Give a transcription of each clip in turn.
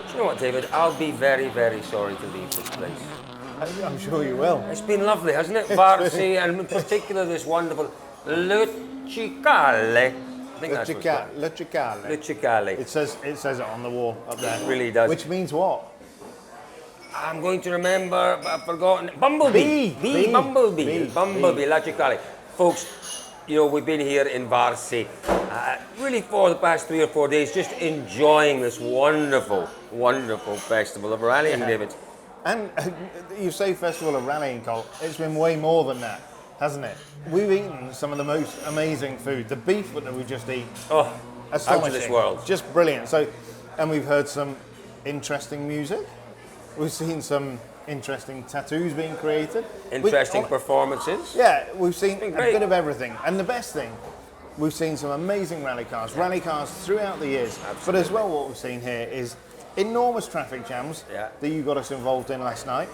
Do you know what, David? I'll be very, very sorry to leave this place. I'm sure you will. It's been lovely, hasn't it? Varsi, and in particular this wonderful Lucicale. I think that's what it's called. Lucicale. Lucicale. It says it on the wall up there. It really does. Which means what? I'm going to remember, but I've forgotten. Bumblebee. Bumblebee. Lucicale. Folks, you know, we've been here in Varsi, really for the past 3 or 4 days, just enjoying this wonderful, wonderful festival of rallying, David. And you say Festival of Rallying, Cole. It's been way more than that, hasn't it? We've eaten some of the most amazing food. The beef that we just eat, Oh, astonishing. out of this world. Just brilliant. So, and we've heard some interesting music. We've seen some interesting tattoos being created. Interesting performances. Yeah, we've seen a great. bit of everything. And the best thing, we've seen some amazing rally cars throughout the years. Absolutely. But as well, what we've seen here is enormous traffic jams Yeah. that you got us involved in last night.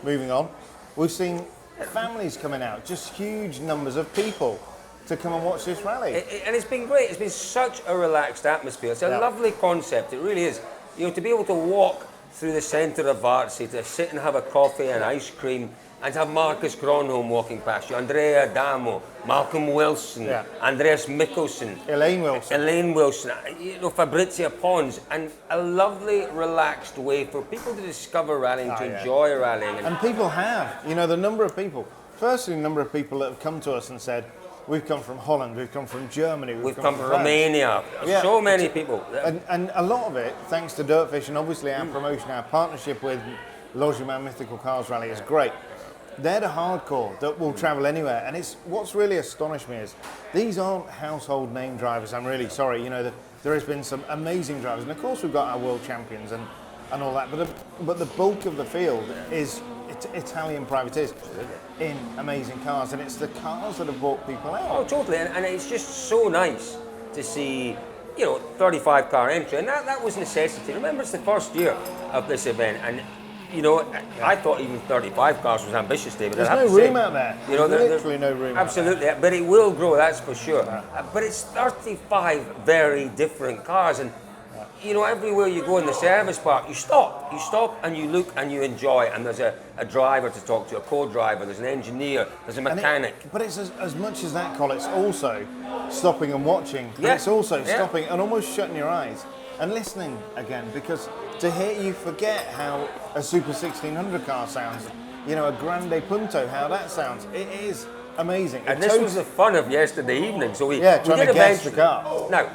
Moving on, we've seen families coming out, just huge numbers of people to come and watch this rally. And it's been great. It's been such a relaxed atmosphere. It's a lovely concept. It really is. You know, to be able to walk through the centre of Varsi, to sit and have a coffee and ice cream, and to have Marcus Gronholm walking past you, Andrea Adamo, Malcolm Wilson, Andreas Mikkelsen, Elaine Wilson, you know, Fabrizia Pons, and a lovely, relaxed way for people to discover rallying, to enjoy rallying. And people have, you know, the number of people. Firstly, the number of people that have come to us and said, we've come from Holland, we've come from Germany, we've come from France. Romania. Yeah. So many people. And a lot of it, thanks to Dirtfish and obviously our promotion, our partnership with Logiman Mythical Cars Rally is great. They're the hardcore that will travel anywhere. And it's what's really astonished me is these aren't household name drivers. I'm really sorry. You know, there has been some amazing drivers. And of course we've got our world champions and all that. But the bulk of the field is Italian privateers in amazing cars, and it's the cars that have brought people out. Oh, totally, and it's just so nice to see, you know, 35 car entry, and that was necessity. Remember, it's the first year of this event, and you know, I thought even 35 cars was ambitious, David. There's no room out there. You know, there's literally no room. Absolutely, but it will grow, that's for sure. But it's 35 very different cars, and you know, everywhere you go in the service park, you stop and you look and you enjoy, and there's a driver to talk to, a co-driver, there's an engineer, there's a mechanic. But it's as much as that, Colin, it's also stopping and watching. Yeah. And it's also stopping and almost shutting your eyes and listening again, because to hear you forget how a Super 1600 car sounds, you know, a Grande Punto, how that sounds, it is amazing. And this was the fun of yesterday evening, so we trying did to guess the eventually. car. Now,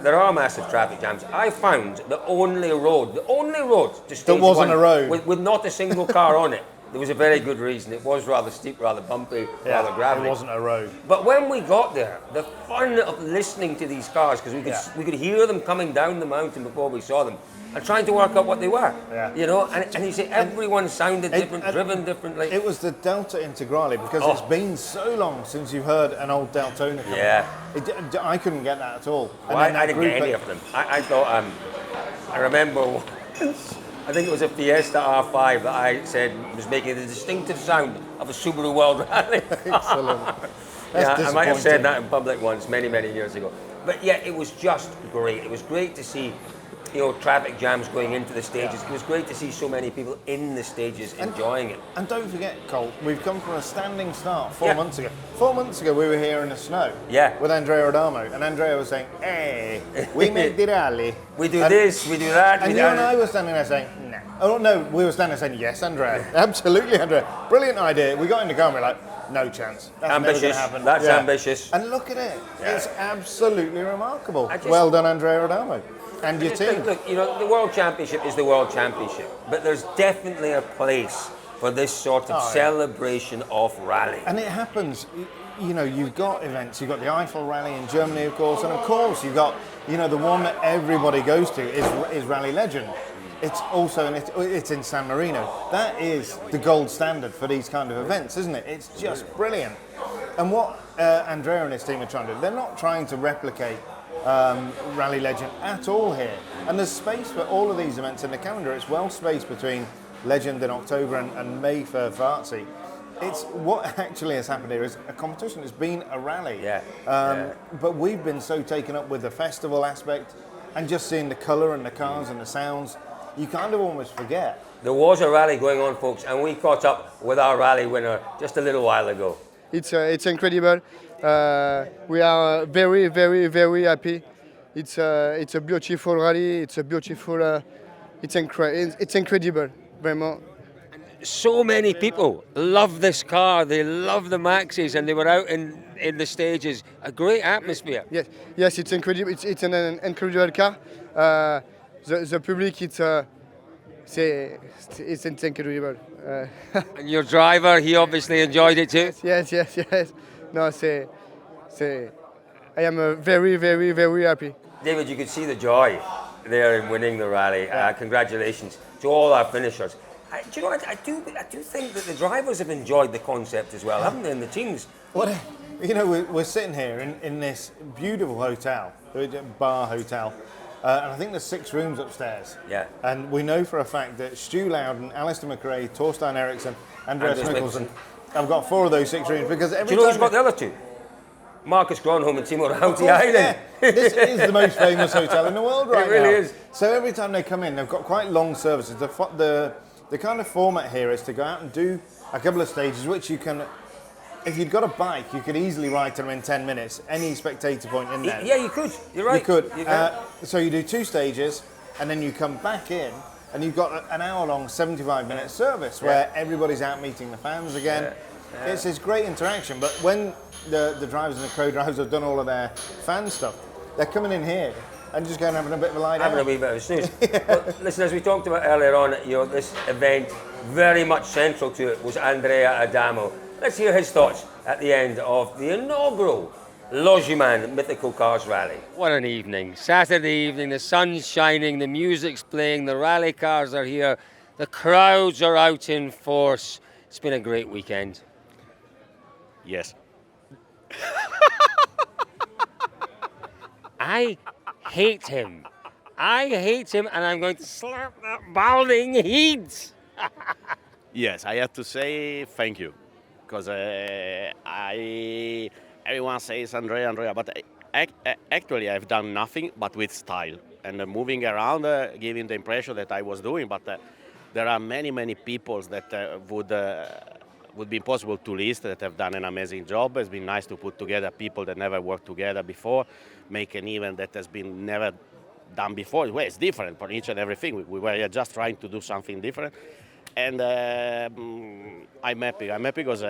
there are massive traffic jams. I found the only road to stage that wasn't one a road with not a single car on it. There was a very good reason. It was rather steep, rather bumpy, rather gravelly. It wasn't a road. But when we got there, the fun of listening to these cars, because we could hear them coming down the mountain before we saw them, and trying to work out what they were. Yeah. You know, and you say everyone sounded different, driven differently. It was the Delta Integrale, because it's been so long since you've heard an old Deltona come. Yeah. I couldn't get that at all. Well, I didn't get any of them. I thought, I remember once, I think it was a Fiesta R5 that I said was making the distinctive sound of a Subaru World Rally. Excellent. I might have said that in public once, many, many years ago. But yeah, it was just great. It was great to see, you know, traffic jams going into the stages. It was great to see so many people in the stages enjoying it. And don't forget, Colt, we've come from a standing start 4 months ago. 4 months ago, we were here in the snow with Andrea Adamo, and Andrea was saying, hey, we make the rally. We do this, we do that. And you and I were standing there saying, no. Oh, no, we were standing there saying, yes, Andrea. Absolutely, Andrea. Brilliant idea. We got in the car and we were like, no chance. That's ambitious. Never gonna happen. That's ambitious. And look at it. It's absolutely remarkable. Well done, Andrea Adamo. And your team. Look, you know, the World Championship is the World Championship, but there's definitely a place for this sort of celebration of rally. And it happens, you know, you've got events, you've got the Eiffel Rally in Germany, of course, and of course you've got, you know, the one that everybody goes to is Rally Legend. It's also, it's in San Marino. That is the gold standard for these kind of events, isn't it? It's just brilliant. And what Andrea and his team are trying to do, they're not trying to replicate Rally Legend at all here. And there's space for all of these events in the calendar. It's well spaced between Legend in October and May for Varsi. It's what actually has happened here is a competition. It's been a rally. But we've been so taken up with the festival aspect and just seeing the colour and the cars and the sounds, you kind of almost forget. There was a rally going on, folks, and we caught up with our rally winner just a little while ago. It's incredible. We are very, very, very happy. It's a beautiful rally. It's a beautiful. It's incredible, vraiment. So many people love this car. They love the Maxis, and they were out in the stages. A great atmosphere. Yes, it's incredible. It's an incredible car. The public, it's incredible. And your driver, he obviously enjoyed it too. Yes. No, I am very, very, very happy. David, you could see the joy there in winning the rally. Congratulations to all our finishers. Do you know, I do think that the drivers have enjoyed the concept as well, haven't they, and the teams? What, you know, we're sitting here in this beautiful hotel, bar hotel, and I think there's 6 rooms upstairs. Yeah. And we know for a fact that Stu Loudon, Alistair McRae, Torstein Eriksson, Andreas Mikkelsen have got 4 of those 6 rooms because every Do you know time who's got the other 2? Marcus Gronholm and Timo Rautiainen. Yeah. This is the most famous hotel in the world right now. It really is. So every time they come in, they've got quite long services. The kind of format here is to go out and do a couple of stages, which you can, if you'd got a bike, you could easily ride them in 10 minutes, any spectator point in there. Yeah, you could. You're right. You could. So you do 2 stages, and then you come back in, and you've got an hour-long, 75-minute service where everybody's out meeting the fans again. It's this great interaction, but when the drivers and the co-drivers have done all of their fan stuff, they're coming in here and just going and having a bit of a lie down. Having a wee bit of a snooze. Well, listen, as we talked about earlier on, this event, very much central to it was Andrea Adamo. Let's hear his thoughts at the end of the inaugural Logiman Mythical Cars Rally. What an evening. Saturday evening, the sun's shining, the music's playing, the rally cars are here, the crowds are out in force. It's been a great weekend. Yes. I hate him. And I'm going to slap that balding heat. Yes, I have to say thank you, because everyone says Andrea, but actually I've done nothing but with style and moving around, giving the impression that I was doing. But there are many people that would be impossible to list that have done an amazing job. It's been nice to put together people that never worked together before, make an event that has been never done before. Well, it's different for each and everything. We were just trying to do something different. And I'm happy. I'm happy because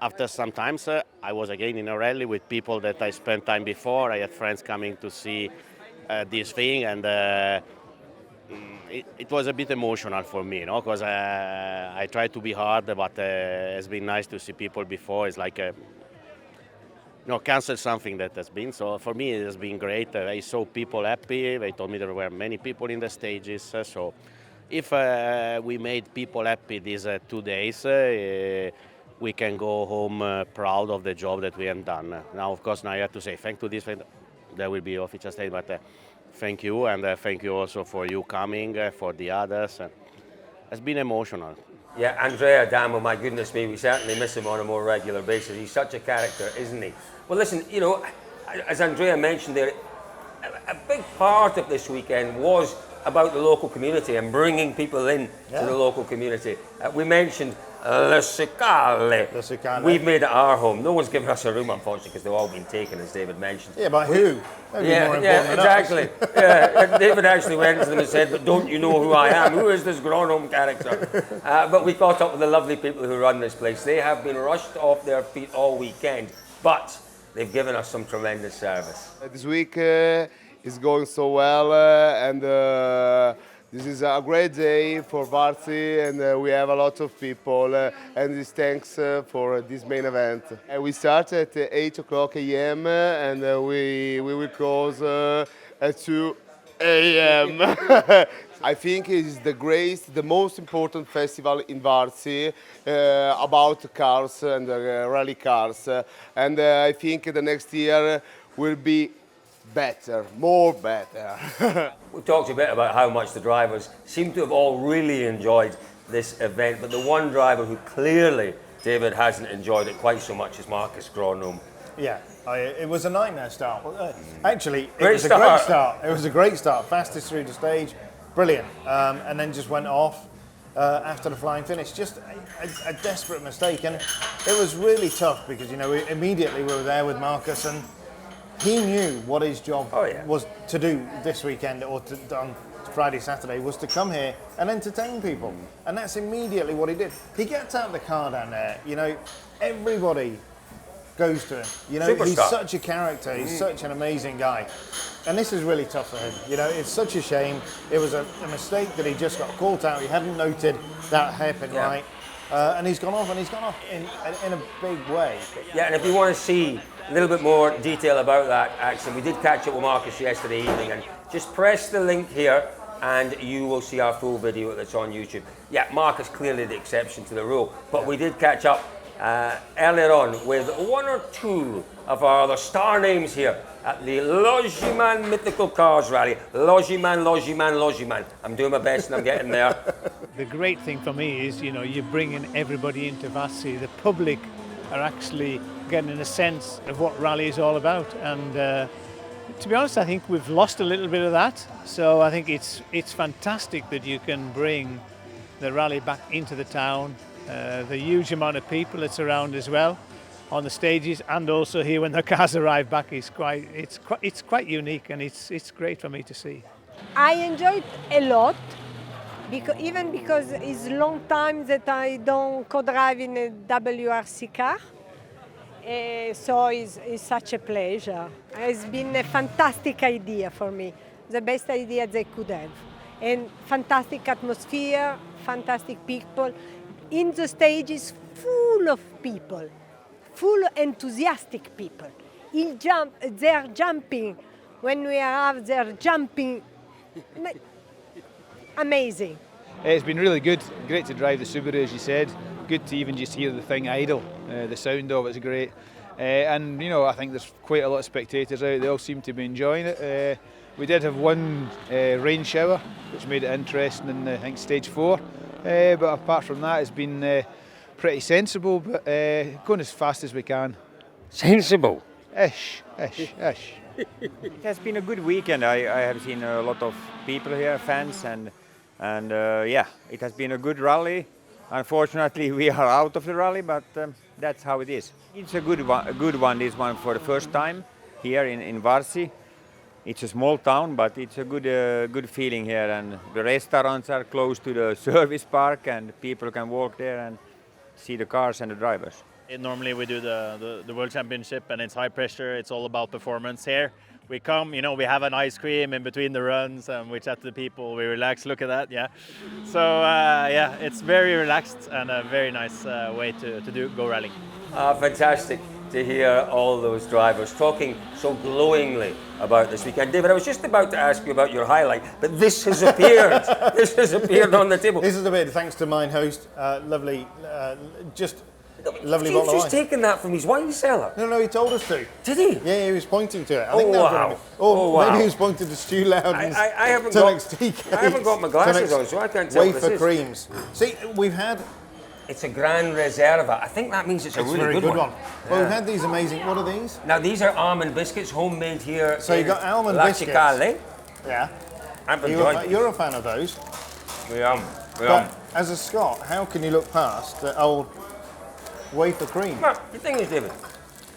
after some times I was again in a rally with people that I spent time before. I had friends coming to see this thing, and it was a bit emotional for me, because I tried to be hard, but it's been nice to see people before. It's like cancel something that has been. So for me, it has been great. I saw people happy. They told me there were many people in the stages. So if we made people happy these 2 days, we can go home proud of the job that we have done. Now, of course, I have to say thank to this. There will be official statement, but thank you, and thank you also for you coming, for the others. It's been emotional. Yeah, Andrea Adamo, my goodness me, we certainly miss him on a more regular basis. He's such a character, isn't he? Well, listen, as Andrea mentioned there, a big part of this weekend was about the local community and bringing people in to the local community. We mentioned Le Cicale. We've made it our home. No one's given us a room, unfortunately, because they've all been taken, as David mentioned. Yeah, by who? Exactly. Yeah, David actually went to them and said, "But don't you know who I am? Who is this Gronholm character?" But we caught up with the lovely people who run this place. They have been rushed off their feet all weekend, but they've given us some tremendous service. This week is going so well, and this is a great day for Varsi, and we have a lot of people, and this thanks for this main event. And we start at 8 o'clock a.m. and we will close at 2 a.m. I think it is the most important festival in Varsi about cars and rally cars. And I think the next year will be better, more better. We talked a bit about how much the drivers seem to have all really enjoyed this event, but the one driver who clearly, David, hasn't enjoyed it quite so much is Marcus Gronholm. Yeah, It was a nightmare start. Actually, it Great was a great start. start. It was a great start. Fastest through the stage, brilliant. And then just went off after the flying finish. Just a desperate mistake, and it was really tough because immediately we were there with Marcus, and he knew what his job was to do this weekend or on Friday, Saturday, was to come here and entertain people, and that's immediately what he did. He gets out of the car down there. Everybody goes to him. Superstar. He's such a character. He's such an amazing guy. And this is really tough for him. It's such a shame. It was a mistake that he just got caught out. He hadn't noted that hairpin right. And he's gone off in a big way. Yeah, and if you want to see a little bit more detail about that accident, we did catch up with Marcus yesterday evening, and just press the link here and you will see our full video that's on YouTube. Yeah, Marcus clearly the exception to the rule, but we did catch up earlier on with one or two of our other star names here at the Logiman Mythical Cars Rally. Logiman. I'm doing my best and I'm getting there. The great thing for me is, you're bringing everybody into Vassi. The public are actually getting a sense of what rally is all about. And to be honest, I think we've lost a little bit of that. So I think it's fantastic that you can bring the rally back into the town. The huge amount of people that's around as well on the stages, and also here when the cars arrive back is quite unique, and it's great for me to see. I enjoyed a lot, because it's long time that I don't co-drive in a WRC car. So it's such a pleasure. It's been a fantastic idea for me, the best idea they could have. And fantastic atmosphere, fantastic people. In the stage is full of people, full enthusiastic people. They're jumping. When we arrive, they're jumping. Amazing. It's been really good. Great to drive the Subaru, as you said. Good to even just hear the thing idle. The sound of it's great. And I think there's quite a lot of spectators out. They all seem to be enjoying it. We did have one rain shower, which made it interesting in, I think, stage 4. But apart from that, it's been pretty sensible, but going as fast as we can. Sensible? Ish. It has been a good weekend. I have seen a lot of people here, fans, and it has been a good rally. Unfortunately, we are out of the rally, but that's how it is. It's a good one, this one for the first time here in Varsi. It's a small town, but it's a good feeling here, and the restaurants are close to the service park, and people can walk there and see the cars and the drivers. Normally we do the World Championship, and it's high pressure, it's all about performance. Here we come, we have an ice cream in between the runs, and we chat to the people, we relax, look at that, yeah. So it's very relaxed and a very nice way to go rallying. Fantastic to hear all those drivers talking so glowingly about this weekend. David, I was just about to ask you about your highlight, but this has appeared. This has appeared on the table. This is a bit thanks to mine host, lovely, lovely Steve's bottle of just wine. taken that from his wine cellar. No, he told us to. Did he? Yeah, he was pointing to it. I Oh, think that was wow. right. Oh, wow. Maybe he was pointing to Stu Loudon's I haven't Tonics got- tea I haven't got my glasses on, so I can't tell what Wafer this is. creams. See, we've had... It's a Grand Reserva. I think that means it's a really very good one. Well, we've had these amazing... What are these? Now, these are almond biscuits, homemade here. So you in got almond La biscuits. Cicale. Yeah. I've enjoyed these. You're a fan of those. We are. But as a Scot, how can you look past the old wafer cream? Well, the thing is, David,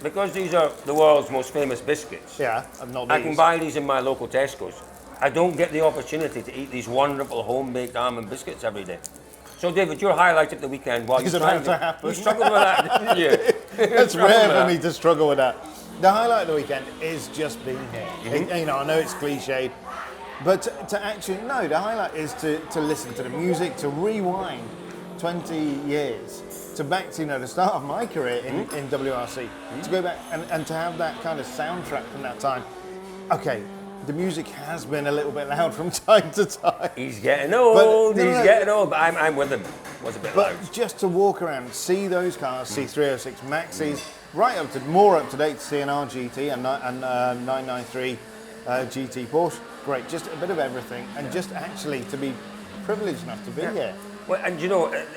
because these are the world's most famous biscuits, Yeah, not I these. can buy these in my local Tesco's. I don't get the opportunity to eat these wonderful home-baked almond biscuits every day. So, David, your highlight of the weekend while It's you're about trying to happen. You struggled with that, didn't you? It's Struggled rare with for that. me to struggle with that. The highlight of the weekend is just being here. I know it's cliched, but to actually, no, the highlight is to listen to the music, to rewind 20 years, to back to the start of my career in WRC, to go back and to have that kind of soundtrack from that time. Okay, the music has been a little bit loud from time to time. He's getting old, But- no, he's no. getting old, but I'm with him. Was a bit But loud. just to walk around, see those cars, see 306 Maxis, right up to more up to date CNR GT and 993 GT Porsche. Great, just a bit of everything, and just actually to be privileged enough to be here. Well, and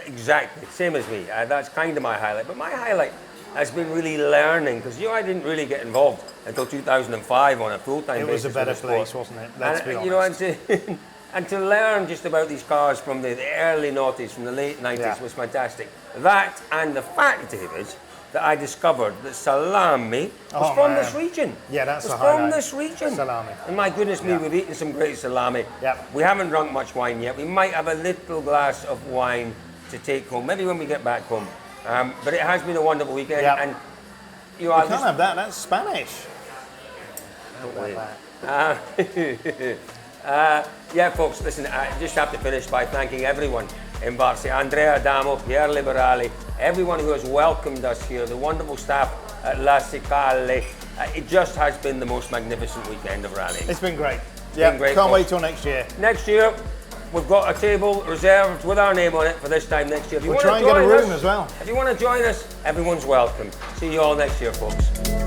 exactly, same as me. That's kind of my highlight. But my highlight, has been really learning, because I didn't really get involved until 2005 on a full-time It basis. was a better with the sport. place, wasn't it? Let's be honest. You know, and to learn just about these cars from the early noughties, from the late 90s was fantastic. That and the fact, David, that I discovered that salami was from this region. Yeah, that's was a from highlight. this region. Salami. And my goodness me, we've eaten some great salami. Yeah. We haven't drunk much wine yet. We might have a little glass of wine to take home, maybe when we get back home. But it has been a wonderful weekend. Yeah. And You can't have that, that's Spanish. Yeah, folks, listen, I just have to finish by thanking everyone in Varsi, Andrea Adamo, Pierre Liberali, everyone who has welcomed us here, the wonderful staff at La Cicale. It just has been the most magnificent weekend of rallying. It's been great. Yeah, great, can't folks. wait till next year. Next year, we've got a table reserved with our name on it for this time next year. If you We'll want try to and get a join room us, as well. If you want to join us, everyone's welcome. See you all next year, folks.